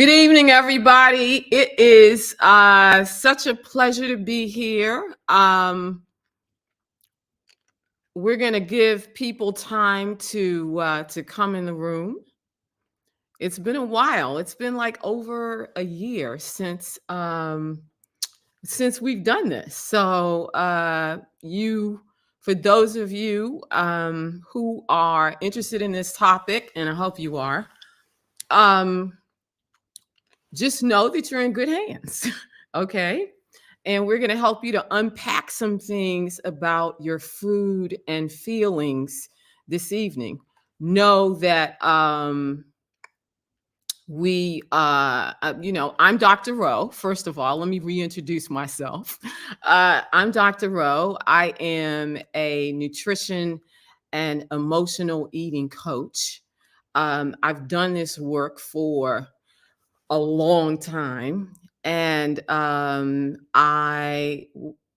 Good evening, everybody. It is such a pleasure to be here. We're going to give people time to come in the room. It's been a while. It's been like over a year since we've done this. So for those of you who are interested in this topic, and I hope you are, just know that you're in good hands. Okay. And we're going to help you to unpack some things about your food and feelings this evening. Know that I'm Dr. Rowe. First of all, let me reintroduce myself. I'm Dr. Rowe. I am a nutrition and emotional eating coach. I've done this work for a long time, and I'm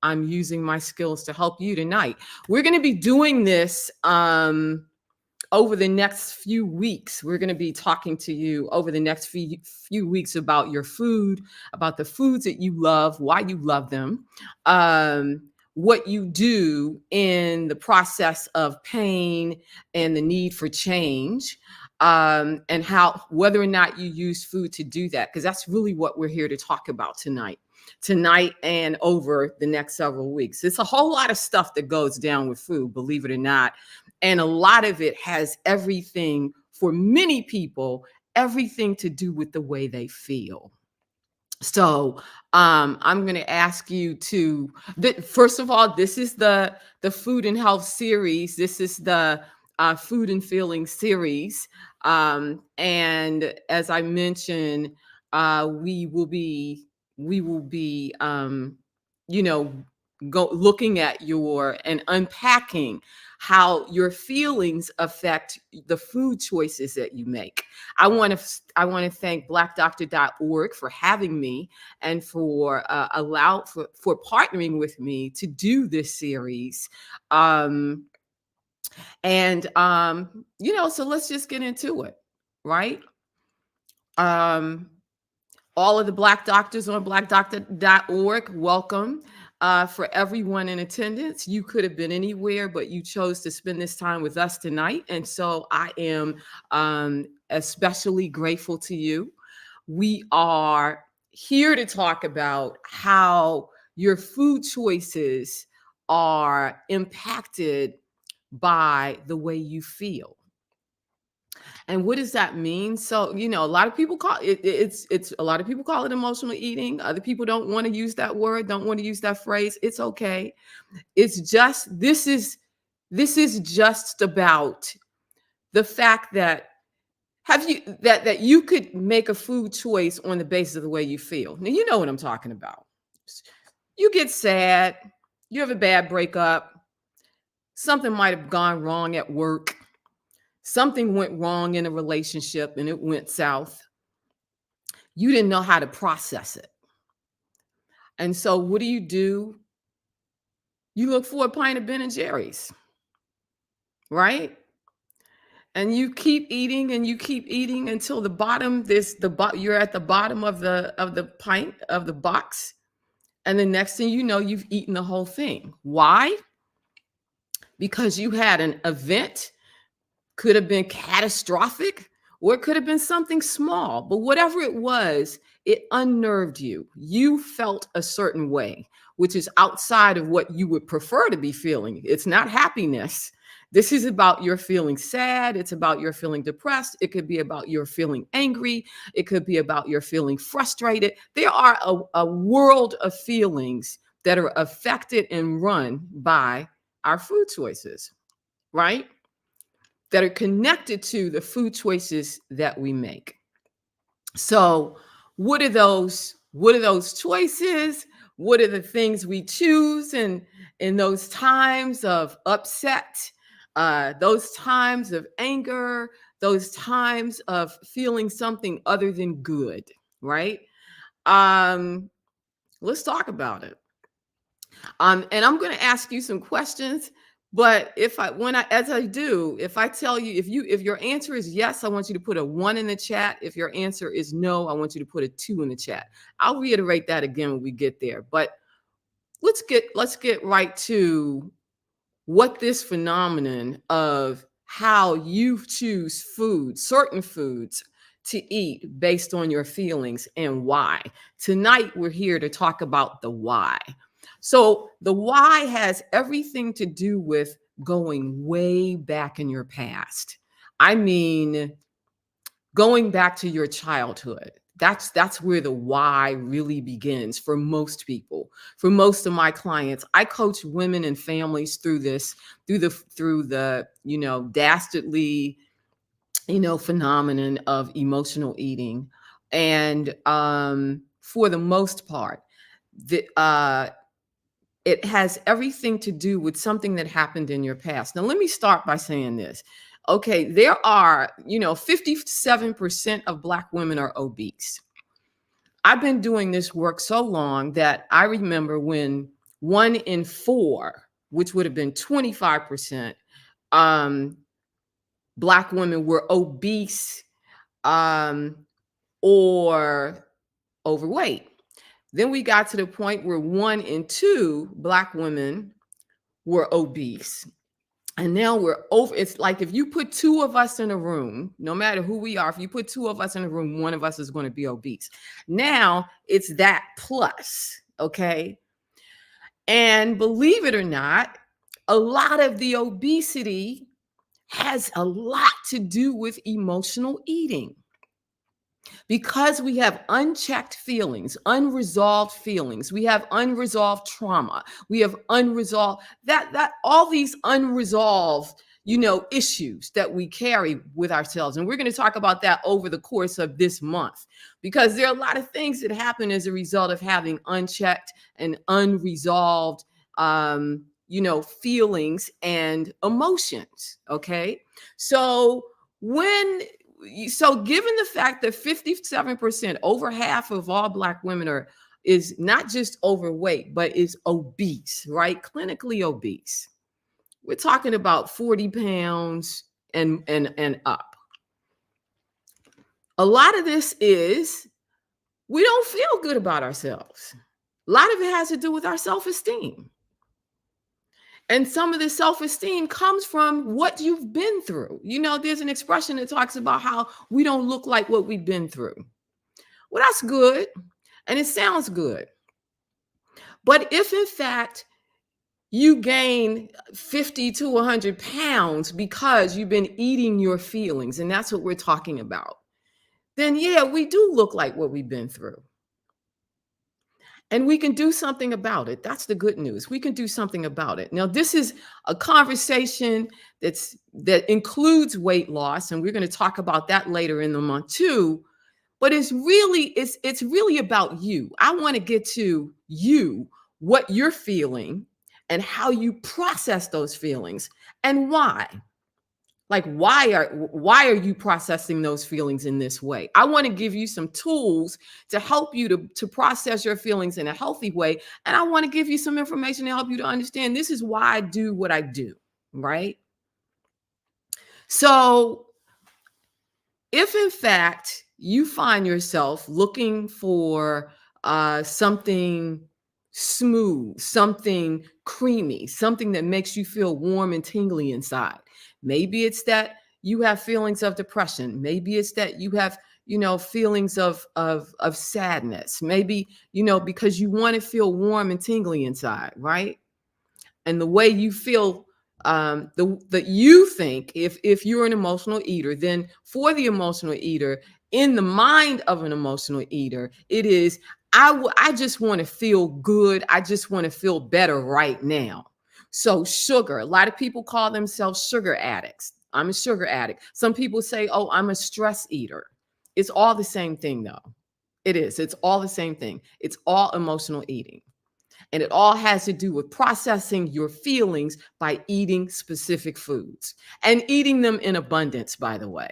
using my skills to help you tonight. We're going to be doing this over the next few weeks. We're going to be talking to you over the next few weeks about your food, about the foods that you love, why you love them, what you do in the process of pain and the need for change, and how, whether or not you use food to do that, because that's really what we're here to talk about tonight and over the next several weeks. It's a whole lot of stuff that goes down with food, believe it or not. And a lot of it has everything, for many people, everything to do with the way they feel. So I'm going to ask you to, first of all, this is the food and health series. This is the food and feeling series. And as I mentioned, we will be looking at and unpacking how your feelings affect the food choices that you make. I want to thank blackdoctor.org for having me and for partnering with me to do this series. So let's just get into it, right? All of the Black doctors on blackdoctor.org, welcome. For everyone in attendance, you could have been anywhere, but you chose to spend this time with us tonight. And so I am especially grateful to you. We are here to talk about how your food choices are impacted by the way you feel. And what does that mean? So, a lot of people call it, a lot of people call it emotional eating. Other people don't want to use that word, don't want to use that phrase. It's okay. It's just, this is just about the fact that that you could make a food choice on the basis of the way you feel. Now, you know what I'm talking about. You get sad, you have a bad breakup, something might have gone wrong at work. Something went wrong in a relationship and it went south. You didn't know how to process it. And so what do? You look for a pint of Ben & Jerry's, right? And you keep eating and you keep eating until the bottom, you're at the bottom of the pint of the box. And the next thing you know, you've eaten the whole thing. Why? Because you had an event. Could have been catastrophic, or it could have been something small, but whatever it was, it unnerved you. You felt a certain way, which is outside of what you would prefer to be feeling. It's not happiness. This is about your feeling sad. It's about your feeling depressed. It could be about your feeling angry. It could be about your feeling frustrated. There are a world of feelings that are affected and run by our food choices, right? That are connected to the food choices that we make. So what are those choices? What are the things we choose in those times of upset, those times of anger, those times of feeling something other than good, right? Let's talk about it. And I'm going to ask you some questions, But as I do, if I tell you, if your answer is yes, I want you to put a 1 in the chat. If your answer is no, I want you to put a 2 in the chat. I'll reiterate that again when we get there. But let's get right to what this phenomenon of how you choose certain foods to eat based on your feelings and why. Tonight, we're here to talk about the why. So, the why has everything to do with going way back in your past. I mean, going back to your childhood. That's where the why really begins for most people. For most of my clients, I coach women and families through the dastardly phenomenon of emotional eating. And for the most part, the it has everything to do with something that happened in your past. Now, let me start by saying this. Okay, there are, 57% of Black women are obese. I've been doing this work so long that I remember when 1 in 4, which would have been 25%, um, Black women were obese or overweight. Then we got to the point where 1 in 2 Black women were obese. And now we're over. It's like if you put 2 of us in a room, no matter who we are, if you put 2 of us in a room, 1 of us is going to be obese. Now it's that plus, okay? And believe it or not, a lot of the obesity has a lot to do with emotional eating. Because we have unchecked feelings, unresolved feelings, we have unresolved trauma, we have unresolved that all these unresolved issues that we carry with ourselves. And we're going to talk about that over the course of this month, because there are a lot of things that happen as a result of having unchecked and unresolved feelings and emotions. Okay, so given the fact that 57%, over half of all Black women is not just overweight, but is obese, right? Clinically obese. We're talking about 40 pounds and up. A lot of this is we don't feel good about ourselves. A lot of it has to do with our self-esteem. And some of the self-esteem comes from what you've been through. There's an expression that talks about how we don't look like what we've been through. Well, that's good. And it sounds good. But if in fact you gain 50 to 100 pounds because you've been eating your feelings, and that's what we're talking about, then yeah, we do look like what we've been through. And we can do something about it. That's the good news. We can do something about it. Now, this is a conversation that includes weight loss, and we're going to talk about that later in the month too. But it's really about you. I want to get to you, what you're feeling, and how you process those feelings, and why. Like, why are you processing those feelings in this way? I want to give you some tools to help you to process your feelings in a healthy way. And I want to give you some information to help you to understand this is why I do what I do, right? So if in fact you find yourself looking for something smooth, something creamy, something that makes you feel warm and tingly inside, maybe it's that you have feelings of depression. Maybe it's that you have, feelings of sadness. Maybe, because you want to feel warm and tingly inside, right? And the way you feel, that you think, if you're an emotional eater, then for the emotional eater, in the mind of an emotional eater, it is, I just want to feel good. I just want to feel better right now. So sugar, a lot of people call themselves sugar addicts. I'm a sugar addict. Some people say, oh, I'm a stress eater. It's all the same thing, though. It is. It's all the same thing. It's all emotional eating. And it all has to do with processing your feelings by eating specific foods and eating them in abundance, by the way.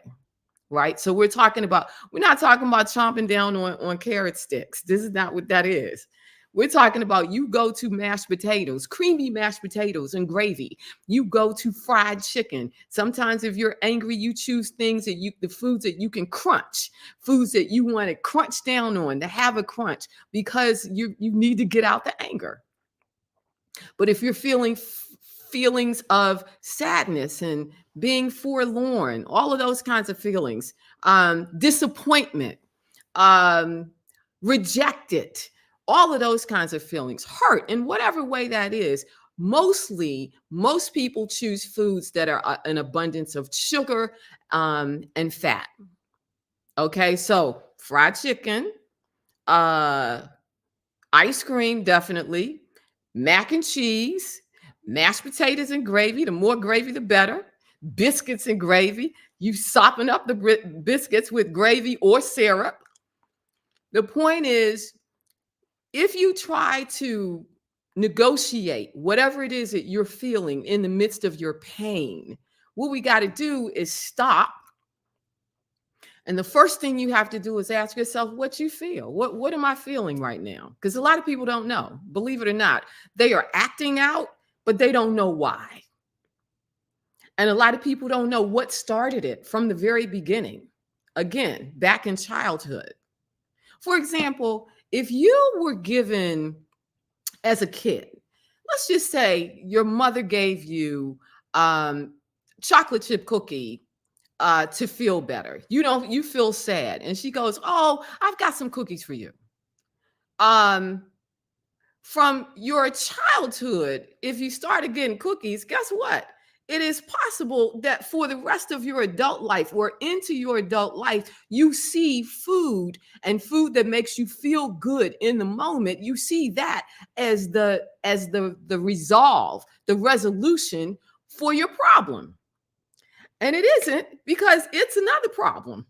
Right? So we're not talking about chomping down on carrot sticks. This is not what that is. We're talking about you go to mashed potatoes, creamy mashed potatoes and gravy. You go to fried chicken. Sometimes if you're angry, you choose things that the foods that you can crunch, foods that you want to crunch down on, to have a crunch because you need to get out the anger. But if you're feeling feelings of sadness and being forlorn, all of those kinds of feelings, disappointment, um, rejected, all of those kinds of feelings, hurt in whatever way that is. Most people choose foods that are an abundance of sugar and fat. Okay, so fried chicken, uh, ice cream, definitely, mac and cheese, mashed potatoes and gravy. The more gravy, the better. Biscuits and gravy. You sopping up the biscuits with gravy or syrup. The point is, if you try to negotiate whatever it is that you're feeling in the midst of your pain, what we got to do is stop. And the first thing you have to do is ask yourself what you feel. What am I feeling right now? Because a lot of people don't know. Believe it or not, they are acting out, but they don't know why. And a lot of people don't know what started it from the very beginning. Again, back in childhood. For example, if you were given as a kid, let's just say your mother gave you chocolate chip cookie to feel better. You feel sad. And she goes, "Oh, I've got some cookies for you." From your childhood, if you started getting cookies, guess what? It is possible that for the rest of your adult life or into your adult life, you see food and food that makes you feel good in the moment. You see that as the resolve, the resolution for your problem. And it isn't, because it's another problem.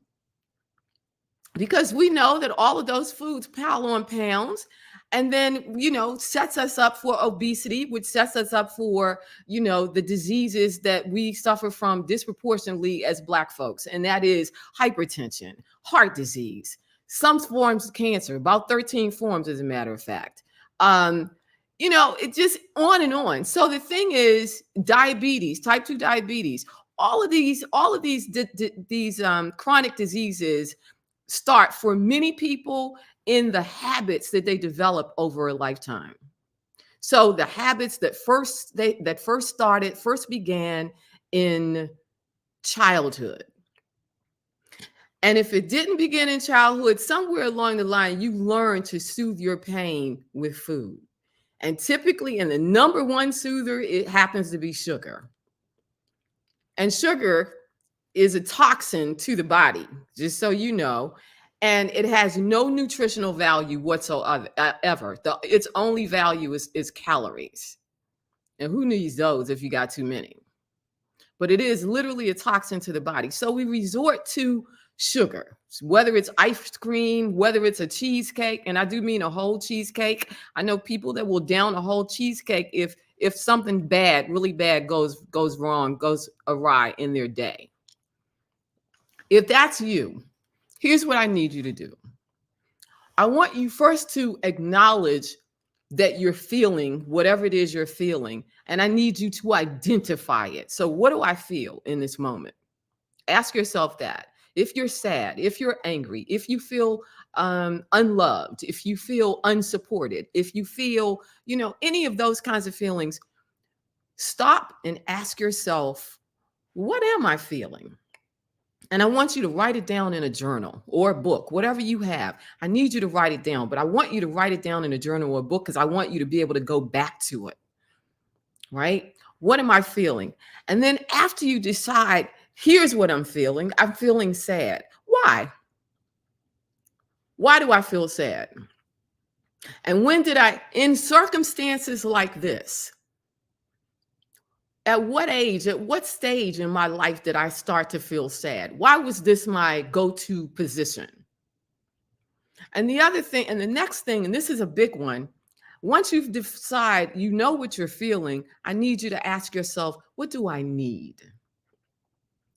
Because we know that all of those foods pile on pounds and then, sets us up for obesity, which sets us up for, the diseases that we suffer from disproportionately as Black folks. And that is hypertension, heart disease, some forms of cancer, about 13 forms, as a matter of fact. It just on and on. So the thing is, diabetes, type 2 diabetes, all of these chronic diseases start for many people in the habits that they develop over a lifetime. So the habits that first began in childhood. And if it didn't begin in childhood, somewhere along the line, you learn to soothe your pain with food. And typically, in the number one soother, it happens to be sugar. And sugar is a toxin to the body, just so you know, and it has no nutritional value whatsoever. Its only value is calories. And who needs those if you got too many? But it is literally a toxin to the body. So we resort to sugar, whether it's ice cream, whether it's a cheesecake, and I do mean a whole cheesecake. I know people that will down a whole cheesecake if something bad, really bad goes wrong, goes awry in their day. If that's you, here's what I need you to do. I want you first to acknowledge that you're feeling whatever it is you're feeling, and I need you to identify it. So what do I feel in this moment? Ask yourself that. If you're sad, if you're angry, if you feel unloved, if you feel unsupported, if you feel, any of those kinds of feelings, stop and ask yourself, what am I feeling? And I want you to write it down in a journal or a book, whatever you have. I need you to write it down, but I want you to write it down in a journal or a book because I want you to be able to go back to it. Right? What am I feeling? And then after you decide, here's what I'm feeling sad. Why? Why do I feel sad? And when did in circumstances like this, at what age, at what stage in my life did I start to feel sad? Why was this my go-to position? And the other thing, and the next thing, and this is a big one, once you've decided, what you're feeling, I need you to ask yourself, what do I need?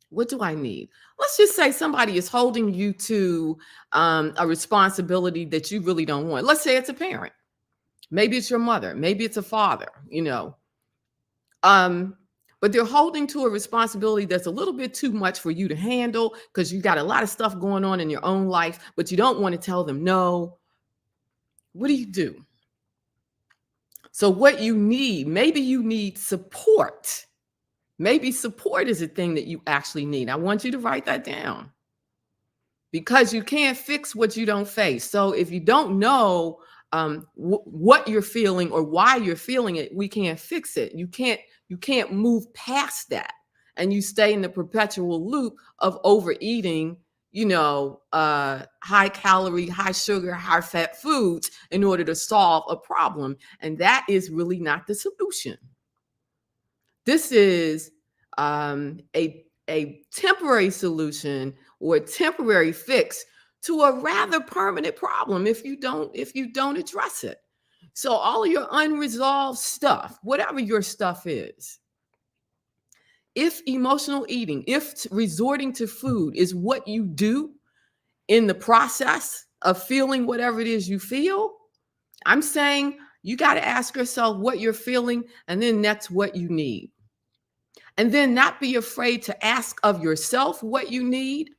What do I need? Let's just say somebody is holding you to a responsibility that you really don't want. Let's say it's a parent. Maybe it's your mother, maybe it's a father, Um, but they're holding to a responsibility that's a little bit too much for you to handle because you got a lot of stuff going on in your own life, but you don't want to tell them no. What do you do? So, what you need, maybe you need support. Maybe support is a thing that you actually need. I want you to write that down because you can't fix what you don't face. So, if you don't know what you're feeling or why you're feeling it, we can't fix it. You can't move past that, and you stay in the perpetual loop of overeating. High calorie, high sugar, high fat foods in order to solve a problem, and that is really not the solution. This is a temporary solution or a temporary fix to a rather permanent problem if you don't address it. So all of your unresolved stuff, whatever your stuff is, if emotional eating, if resorting to food is what you do in the process of feeling whatever it is you feel, I'm saying you got to ask yourself what you're feeling and then that's what you need. And then not be afraid to ask of yourself what you need,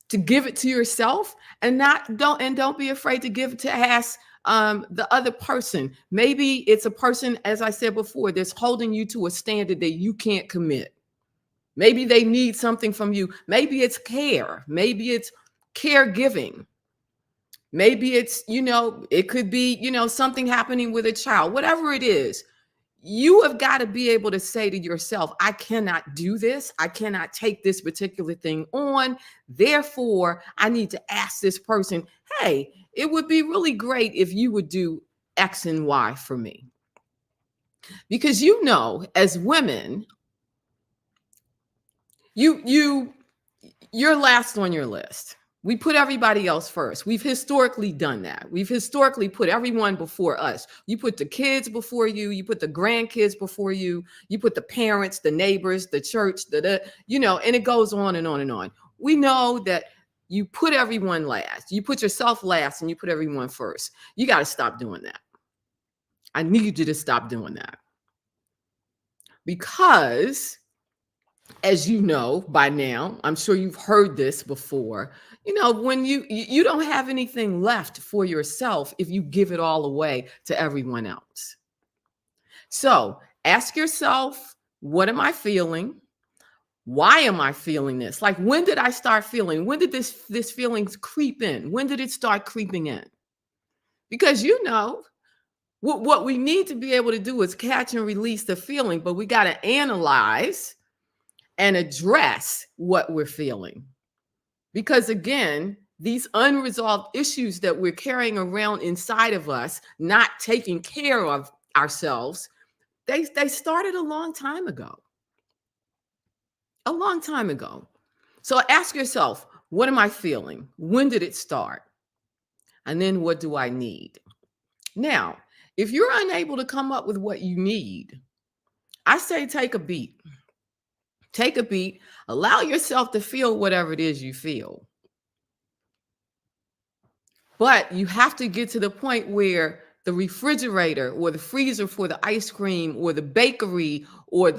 to give it to yourself, and don't be afraid to give it to ask the other person. Maybe it's a person, as I said before, that's holding you to a standard that you can't commit. Maybe they need something from you. Maybe it's care. Maybe it's caregiving. Maybe it could be, something happening with a child, whatever it is. You have got to be able to say to yourself, I cannot do this. I cannot take this particular thing on. Therefore, I need to ask this person, hey, it would be really great if you would do X and Y for me. Because as women, you're last on your list. We put everybody else first. We've historically done that. We've historically put everyone before us. You put the kids before you. You put the grandkids before you. You put the parents, the neighbors, the church, and it goes on and on and on. We know that you put everyone last. You put yourself last and you put everyone first. You got to stop doing that. I need you to stop doing that. Because as you know by now, I'm sure you've heard this before, when you don't have anything left for yourself if you give it all away to everyone else. So ask yourself, what am I feeling? Why am I feeling this? Like, when did I start feeling? When did this feelings creep in? When did it start creeping in? Because what we need to be able to do is catch and release the feeling, but we got to analyze and address what we're feeling. Because again, these unresolved issues that we're carrying around inside of us, not taking care of ourselves, they started a long time ago. A long time ago. So ask yourself, what am I feeling? When did it start? And then what do I need? Now, if you're unable to come up with what you need, I say take a beat. Take a beat, allow yourself to feel whatever it is you feel. But you have to get to the point where the refrigerator or the freezer for the ice cream or the bakery or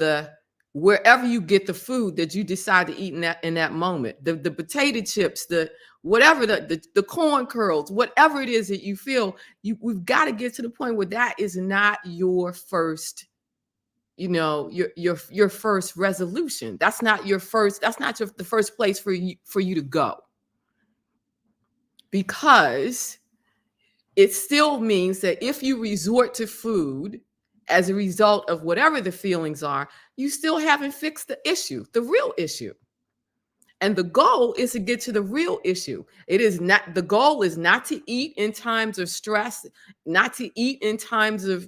wherever you get the food that you decide to eat in that moment, the potato chips, the whatever, the corn curls, whatever it is that you feel, we've got to get to the point where that is not your first, your first resolution. That's not the first place for you to go. Because it still means that if you resort to food as a result of whatever the feelings are, you still haven't fixed the issue, the real issue. And the goal is to get to the real issue. The goal is not to eat in times of stress, not to eat in times of,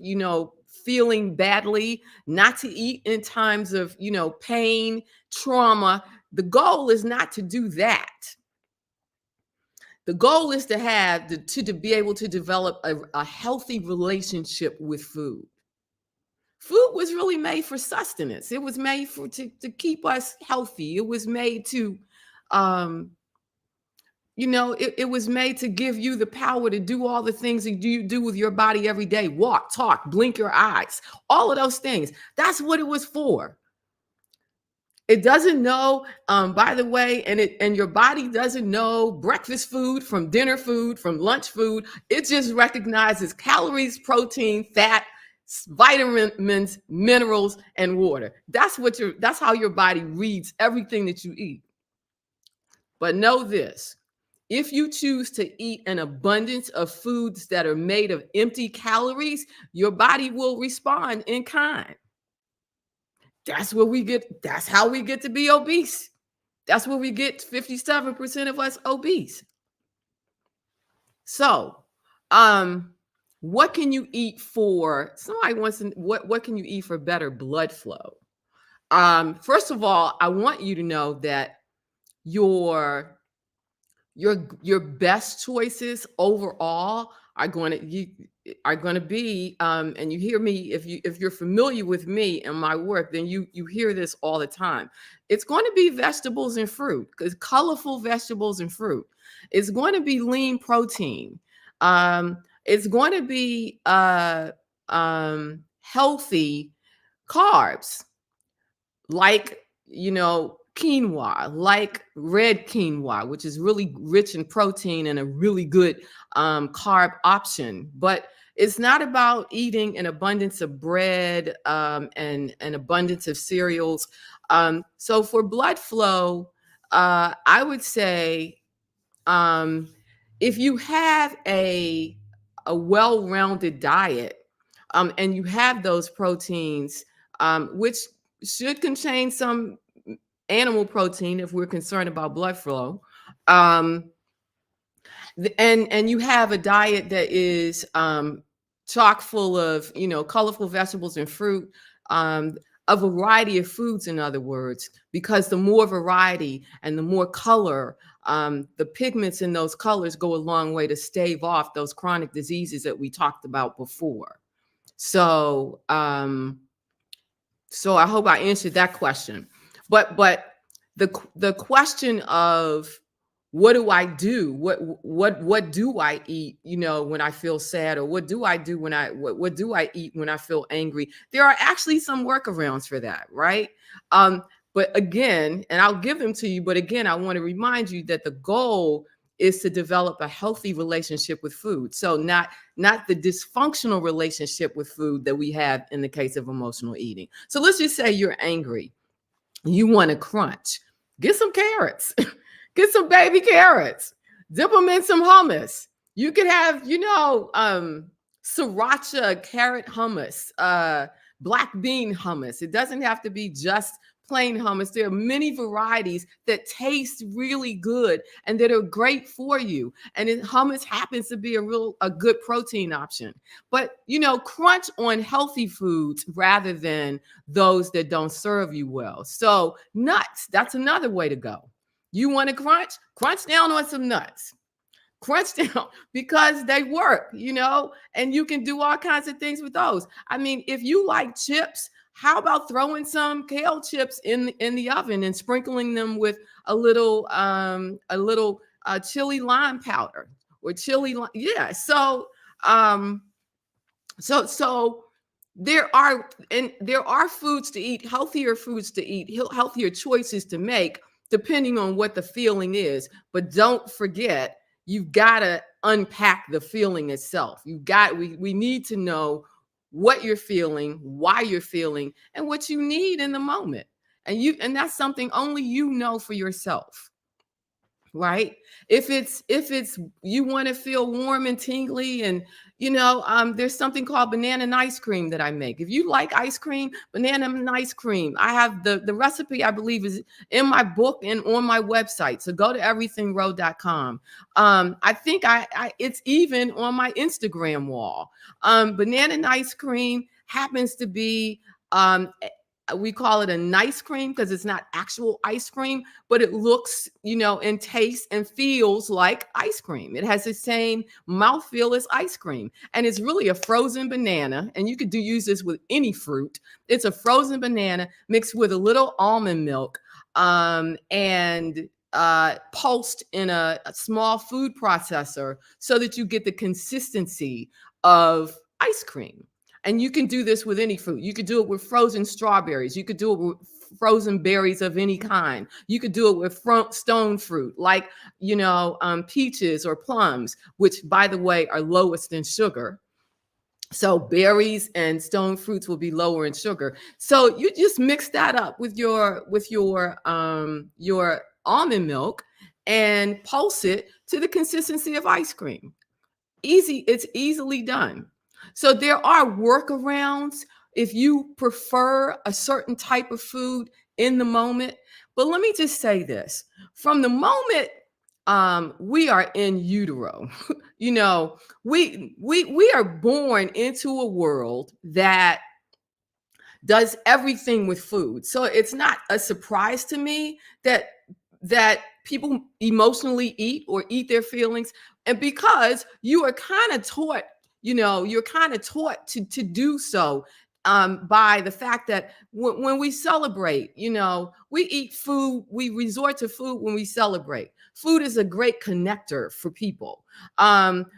feeling badly, not to eat in times of, pain, trauma. The goal is not to do that. The goal is to be able to develop a healthy relationship with food. Food was really made for sustenance. It was made to keep us healthy. It was made to You know, it was made to give you the power to do all the things that you do with your body every day. Walk, talk, blink your eyes, all of those things. That's what it was for. It doesn't know, by the way, and your body doesn't know breakfast food from dinner food, from lunch food. It just recognizes calories, protein, fat, vitamins, minerals, and water. That's how your body reads everything that you eat. But know this: if you choose to eat an abundance of foods that are made of empty calories, your body will respond in kind. That's how we get to be obese. That's where we get 57% of us obese. So, um, what can you eat for somebody wants to what can you eat for better blood flow? First of all, I want you to know that your your best choices overall are going to be, and you hear me, if you're familiar with me and my work, then you hear this all the time. It's going to be vegetables and fruit, because colorful vegetables and fruit. It's going to be lean protein. It's going to be healthy carbs, like, quinoa, like red quinoa, which is really rich in protein and a really good carb option. But it's not about eating an abundance of bread, and an abundance of cereals. So for blood flow, I would say, um, if you have a well-rounded diet, and you have those proteins, which should contain some animal protein if we're concerned about blood flow, um, and you have a diet that is chock full of colorful vegetables and fruit, um, a variety of foods, in other words, because the more variety and the more color, the pigments in those colors go a long way to stave off those chronic diseases that we talked about before. So, so I hope I answered that question. But the question of what do I do? What do I eat, when I feel sad, or what do I do what do I eat when I feel angry? There are actually some workarounds for that, right? But again, and I'll give them to you, but again, I want to remind you that the goal is to develop a healthy relationship with food. So not the dysfunctional relationship with food that we have in the case of emotional eating. So let's just say you're angry. You want to crunch. Get some carrots. Get some baby carrots. Dip them in some hummus. You could have, sriracha carrot hummus, black bean hummus. It doesn't have to be just plain hummus. There are many varieties that taste really good and that are great for you. And hummus happens to be a good protein option. But, crunch on healthy foods rather than those that don't serve you well. So nuts, that's another way to go. You want to crunch down on some nuts. Crunch down, because they work, and you can do all kinds of things with those. I mean, if you like chips, how about throwing some kale chips in the oven and sprinkling them with a little chili lime powder or chili lime? Yeah. So so there are foods to eat, healthier foods to eat, healthier choices to make, depending on what the feeling is. But don't forget, you've got to unpack the feeling itself. We need to know what you're feeling, why you're feeling, and what you need in the moment. And that's something only you know for yourself. Right? If it's you want to feel warm and tingly, and there's something called banana and ice cream that I make. If you like ice cream, banana and ice cream, I have the recipe, I believe, is in my book and on my website. So go to everythingrow.com. I think it's even on my Instagram wall. Banana and ice cream happens to be, we call it a nice cream because it's not actual ice cream, but it looks, and tastes and feels like ice cream. It has the same mouthfeel as ice cream. And it's really a frozen banana. And you could use this with any fruit. It's a frozen banana mixed with a little almond milk, and pulsed in a small food processor so that you get the consistency of ice cream. And you can do this with any fruit. You could do it with frozen strawberries. You could do it with frozen berries of any kind. You could do it with stone fruit, like peaches or plums, which, by the way, are lowest in sugar. So berries and stone fruits will be lower in sugar. So you just mix that up with your almond milk and pulse it to the consistency of ice cream. Easy, it's easily done. So there are workarounds if you prefer a certain type of food in the moment. But let me just say this. From the moment we are in utero, we are born into a world that does everything with food. So it's not a surprise to me that people emotionally eat or eat their feelings. And because you are kind of taught, you're kind of taught to do so, by the fact that when we celebrate, we eat food, we resort to food when we celebrate. Food is a great connector for people.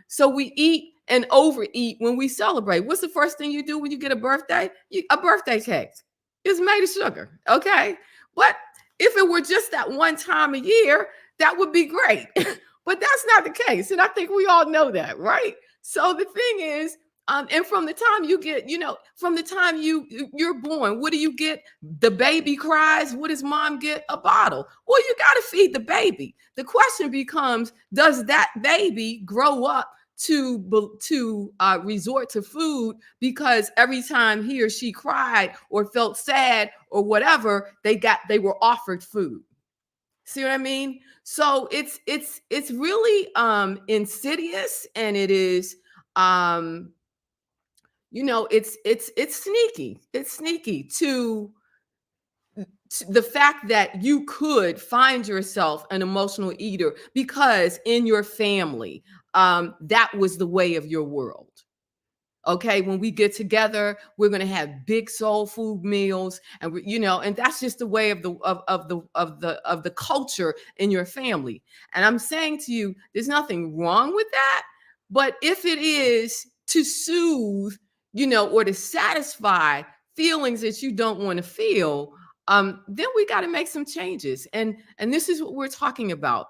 So we eat and overeat when we celebrate. What's the first thing you do when you get a birthday? A birthday cake. It's made of sugar, okay? But if it were just that one time a year, that would be great. But that's not the case. And I think we all know that, right? So the thing is, and from the time you get, from the time you're born, what do you get? The baby cries. What does mom get? A bottle. Well, you got to feed the baby. The question becomes, does that baby grow up to resort to food because every time he or she cried or felt sad or whatever, they were offered food? See what I mean? So it's really insidious, and it is it's sneaky. It's sneaky to the fact that you could find yourself an emotional eater because in your family, that was the way of your world. Okay, when we get together, we're going to have big soul food meals, and and that's just the way of the culture in your family. And I'm saying to you, there's nothing wrong with that, but if it is to soothe, or to satisfy feelings that you don't want to feel, then we got to make some changes. And this is what we're talking about: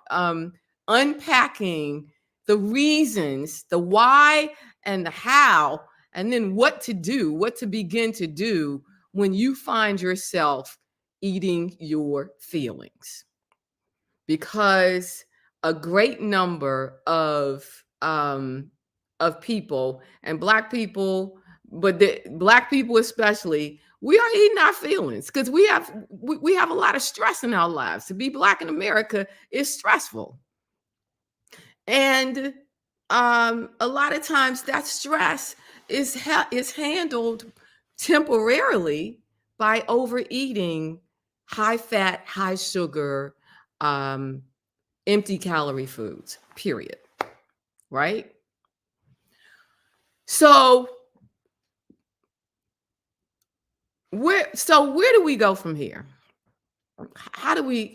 unpacking the reasons, the why and the how, and then what to begin to do when you find yourself eating your feelings. Because a great number of people, and Black people, but the Black people especially, we are eating our feelings because we have a lot of stress in our lives. To be Black in America is stressful. And a lot of times that stress is handled temporarily by overeating high fat, high sugar, empty calorie foods, period. Right? So where do we go from here? How do we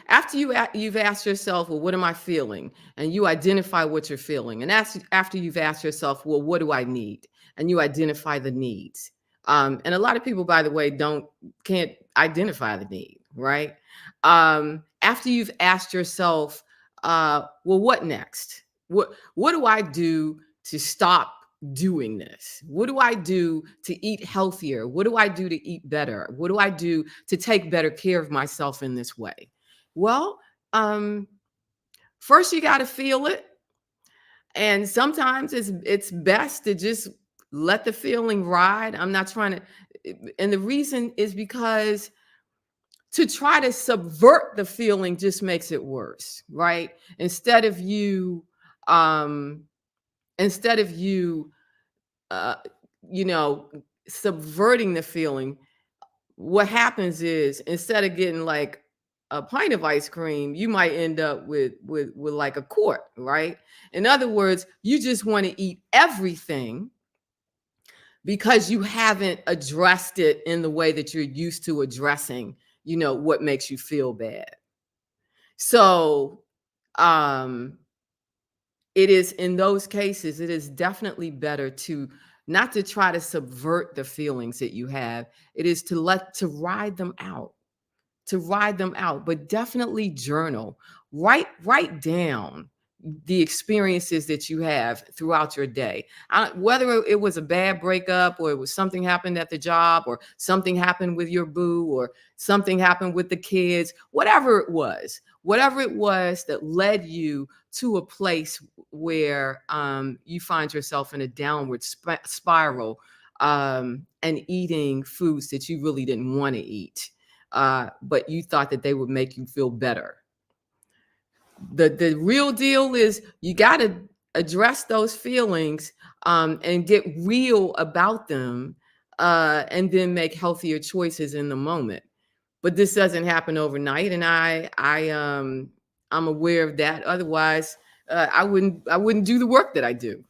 after you've asked yourself, well, what am I feeling, and you identify what you're feeling, and after you've asked yourself, well, what do I need, and you identify the needs, and a lot of people, by the way, can't identify the need, right? After you've asked yourself, well, what next? What do I do to stop doing this? What do I do to eat healthier? What do I do to eat better? What do I do to take better care of myself in this way? Well, first you got to feel it. And sometimes it's best to just let the feeling ride. I'm not trying to, and the reason is because to try to subvert the feeling just makes it worse, right? Instead of you uh, subverting the feeling, what happens is, instead of getting like a pint of ice cream, you might end up with like a quart, right? In other words, you just want to eat everything because you haven't addressed it in the way that you're used to addressing, what makes you feel bad. So, um, it is in those cases, it is definitely better to not to try to subvert the feelings that you have. It is to ride them out, but definitely journal. Write down the experiences that you have throughout your day. Whether it was a bad breakup, or it was something happened at the job, or something happened with your boo, or something happened with the kids, whatever it was that led you to a place where you find yourself in a downward spiral, and eating foods that you really didn't want to eat, but you thought that they would make you feel better. The real deal is you got to address those feelings, and get real about them, and then make healthier choices in the moment. But this doesn't happen overnight, and I'm aware of that. Otherwise, I wouldn't do the work that I do.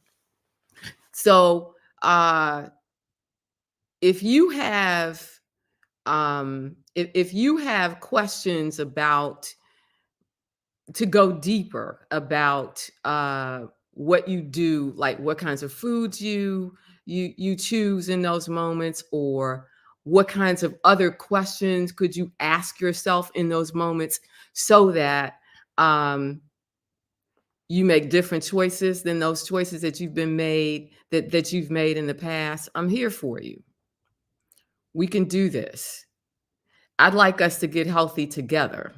So, if you have if you have questions about, to go deeper about, what you do, like what kinds of foods you choose in those moments, or what kinds of other questions could you ask yourself in those moments, so that um, you make different choices than those choices that you've made in the past. I'm here for you. We can do this. I'd like us to get healthy together.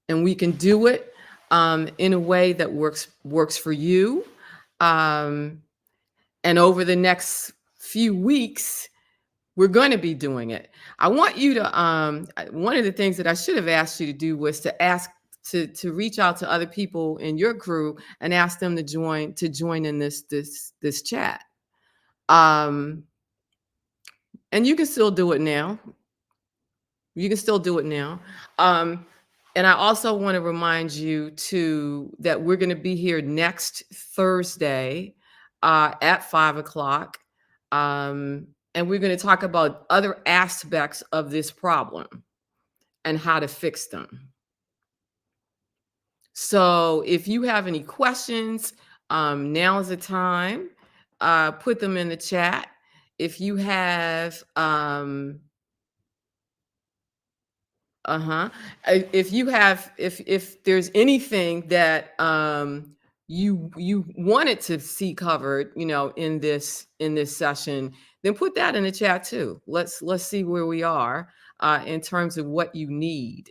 And we can do it, in a way that works for you. Um, and over the next few weeks, we're going to be doing it. I want you to. One of the things that I should have asked you to do was to ask to reach out to other people in your crew and ask them to join in this chat. Um, and you can still do it now. You can still do it now. Um, and I also want to remind you too that we're going to be here next Thursday, at 5 o'clock. And we're going to talk about other aspects of this problem and how to fix them. So if you have any questions, now is the time. Put them in the chat. If you have Uh-huh. If there's anything that you wanted to see covered, in this session, then put that in the chat too. Let's see where we are, in terms of what you need.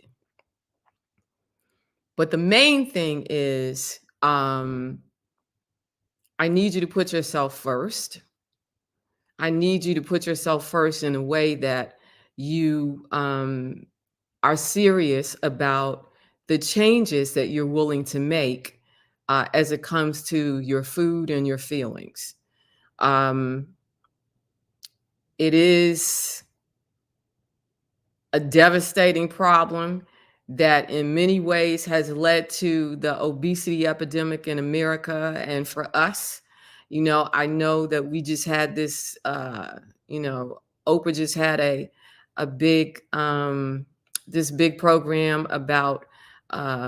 But the main thing is, I need you to put yourself first. I need you to put yourself first in a way that you are serious about the changes that you're willing to make, as it comes to your food and your feelings. Um, it is a devastating problem that in many ways has led to the obesity epidemic in America. And for us, I know that we just had this, Oprah just had a big, this big program about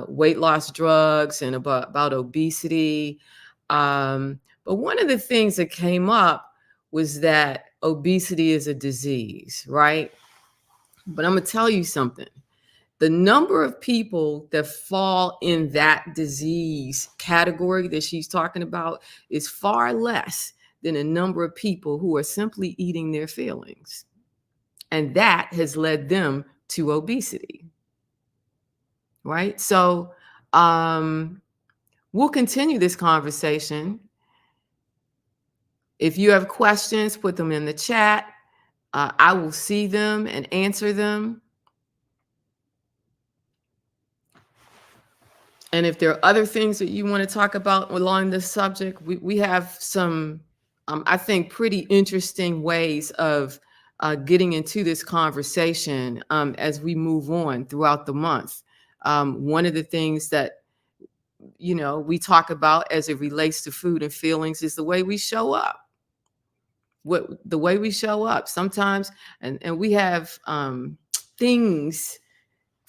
weight loss drugs and about obesity. But one of the things that came up was that obesity is a disease, right? But I'm going to tell you something. The number of people that fall in that disease category that she's talking about is far less than a number of people who are simply eating their feelings. And that has led them to obesity. Right? So, we'll continue this conversation. If you have questions, put them in the chat. I will see them and answer them. And if there are other things that you want to talk about along this subject, we have some, I think, pretty interesting ways of getting into this conversation, as we move on throughout the month. One of the things that, we talk about as it relates to food and feelings is the way we show up. The way we show up sometimes, and we have things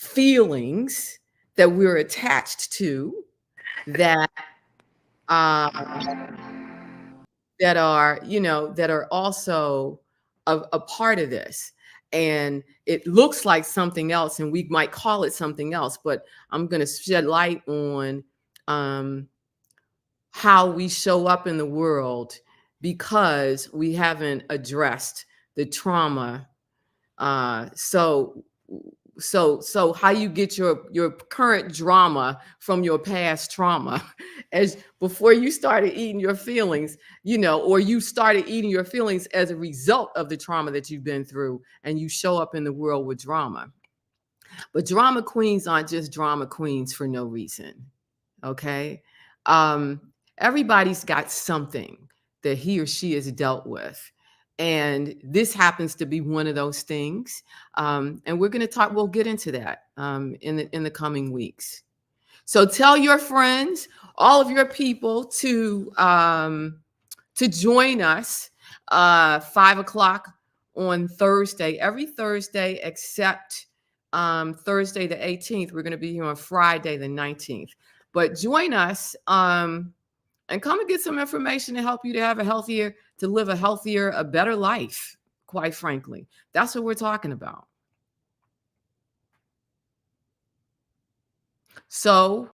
feelings that we're attached to that um, that are, that are also a part of this. And it looks like something else, and we might call it something else, but I'm going to shed light on um, how we show up in the world because we haven't addressed the trauma. So how you get your current drama from your past trauma, as before you started eating your feelings, or you started eating your feelings as a result of the trauma that you've been through, and you show up in the world with drama. But drama queens aren't just drama queens for no reason. Okay. Um, Everybody's got something that he or she has dealt with. And this happens to be one of those things. And we're going to talk, we'll get into that in the coming weeks. So tell your friends, all of your people to join us 5 o'clock on Thursday, every Thursday except Thursday the 18th. We're going to be here on Friday the 19th. But join us and come and get some information to help you to have to live a healthier, a better life, quite frankly. That's what we're talking about. So